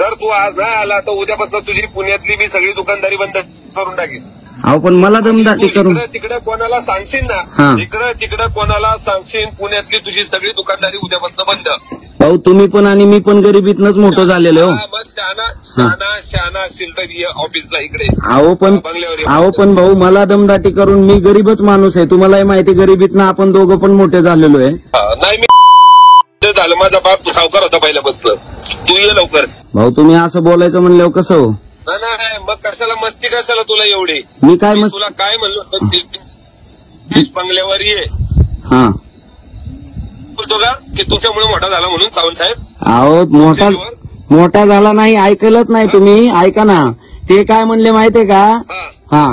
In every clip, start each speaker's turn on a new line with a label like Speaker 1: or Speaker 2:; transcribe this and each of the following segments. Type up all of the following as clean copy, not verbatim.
Speaker 1: जर तू आज नाही आला तर उद्यापासून तुझी पुण्यातली मी सगळी दुकानदारी बंद करून टाकेन.
Speaker 2: अहो पण मला दमदाटी करून
Speaker 1: तिकडे कोणाला सांगशील ना, तिकडे कोणाला सांगशील पुण्यातली तुझी सगळी दुकानदारी उद्यापासून बंद.
Speaker 2: भाऊ तुम्ही पण आणि मी पण गरिबीतनच मोठं झालेलो.
Speaker 1: मग शहाणा असेल तर ऑफिसला इकडे.
Speaker 2: अहो पण भाऊ मला दमदाटी करून मी गरीबच माणूस आहे. तुम्हालाही माहिती गरिबीतनं आपण दोघं पण मोठे झालेलो आहे.
Speaker 1: नाही मी झालं, माझा बाप सावकार होता पहिल्यापासून. तू ये लवकर.
Speaker 2: भाऊ तुम्ही असं बोलायचं म्हणल्यावर कसं हो?
Speaker 1: नाही मग कशाला मस्ती, कशाला तुला एवढी?
Speaker 2: मी काय
Speaker 1: तुला काय म्हणलो बंगल्यावर ये.
Speaker 2: हा
Speaker 1: बोलतो का की तुझ्यामुळे मोठा झाला म्हणून सावंत साहेब?
Speaker 2: अहो मोठा झाला नाही, ऐकलंच नाही तुम्ही. ऐका ना, ते काय म्हणले माहितीये का? हा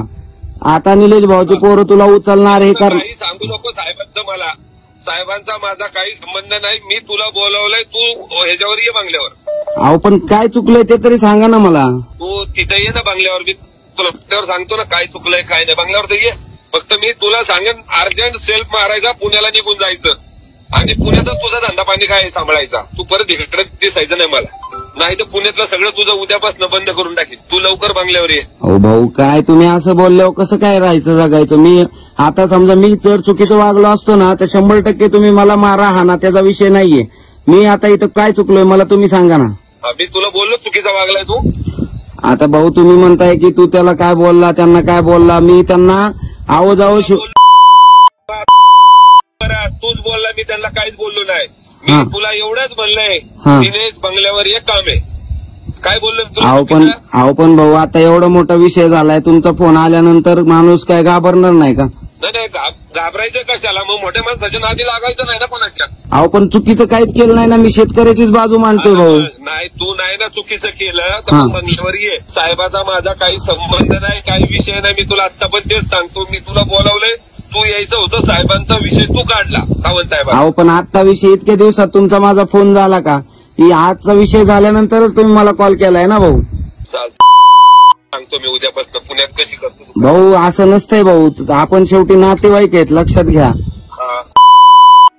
Speaker 2: आता निलेश भाऊची पोरं तुला उचलणार हे कर.
Speaker 1: काही सांगू नको साहेबांचं मला. साहेबांचा माझा काही संबंध नाही. मी तुला बोलवलंय, तू ह्याच्यावर ये बंगल्यावर.
Speaker 2: अहो पण काय चुकलंय ते तरी सांगा ना मला.
Speaker 1: तू तिथे ये ना बंगल्यावर. मी तुला बंगल्यावर सांगतो ना काय चुकलंय काय नाही. बंगल्यावर तर ये. फक्त मी तुला सांगेन अर्जंट सेल्फ मारायचा, पुण्याला निघून जायचं आणि पुण्यातच तुझा धंदा पाणी काय सांभाळायचा. तू परत इकडे दिसायचं नाही मला, नाही तर पुण्यातलं सगळं तुझं उद्यापासून बंद करून टाकेल. तू लवकर बंगल्यावर ये.
Speaker 2: हो भाऊ काय तुम्ही असं बोलल्यावर कसं काय राहायचं जगायचं? मी आता समजा मी जर चुकीचं वागलो असतो ना तर 100% तुम्ही मला मारा हाना, त्याचा विषय नाहीये. मी आता इथं काय चुकलोय मला तुम्ही सांगा ना.
Speaker 1: मी तुला बोललो चुकीचा वागलाय तू.
Speaker 2: आता भाऊ तुम्ही म्हणताय की तू त्याला काय बोलला, त्यांना काय बोलला. मी त्यांना आहो जाओ
Speaker 1: तूच बोलला, मी त्यांना काहीच बोललो नाही. मी तुला एवढंच म्हणलंय दिनेश बंगल्यावर एक काम आहे. काय बोललो?
Speaker 2: अहो पण भाऊ आता एवढा मोठा विषय झालाय, तुमचा फोन आल्यानंतर माणूस काय घाबरणार नाही का?
Speaker 1: नाही घाबरायचं कशाला? मग मोठ्या माणसाच्या नादी लागायचं नाही ना कोणाच्या.
Speaker 2: अहो पण चुकीचं काहीच केलं नाही ना, मी शेतकऱ्याचीच बाजू मांडतोय भाऊ.
Speaker 1: नाही तू नाही ना चुकीचं केलं तर बंगल्यावर ये. साहेबाचा माझा काही संबंध नाही, काही विषय नाही. मी तुला आता पण तेच सांगतो. मी तुला बोलावलंय, तू यायचं होतं. साहेबांचा विषय तू काढला, सावंत साहेब.
Speaker 2: अहो पण आजचा विषय इतक्या दिवसात तुमचा माझा फोन झाला का? की आजचा विषय झाल्यानंतरच तुम्ही मला कॉल केलाय ना भाऊ.
Speaker 1: सांगतो मी उद्यापासून पुण्यात कशी करतो.
Speaker 2: भाऊ असं नसतंय भाऊ, आपण शेवटी नातेवाईक आहेत, लक्षात घ्या.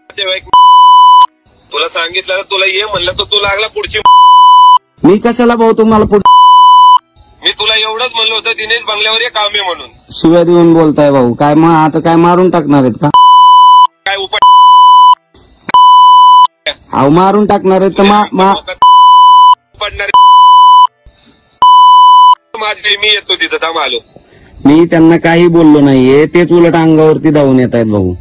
Speaker 1: नातेवाईक तुला सांगितलं, तुला ये म्हणलं तर तू लागला पुढची.
Speaker 2: मी कशाला भाऊ तुम्हाला
Speaker 1: मी तुला एवढंच म्हणलं होतं दिनेश बंगल्यावर एक काम आहे म्हणून.
Speaker 2: शिव्या देऊन बोलताय भाऊ. काय मग आता काय मारून टाकणार आहेत का?
Speaker 1: काय उपाय
Speaker 2: अहो मारून टाकणार आहेत तर
Speaker 1: पडणार माझे. मी येतो तिथं थांब आलो.
Speaker 2: मी त्यांना काही बोललो नाहीये, तेच उलट अंगावरती धावून येत आहेत भाऊ.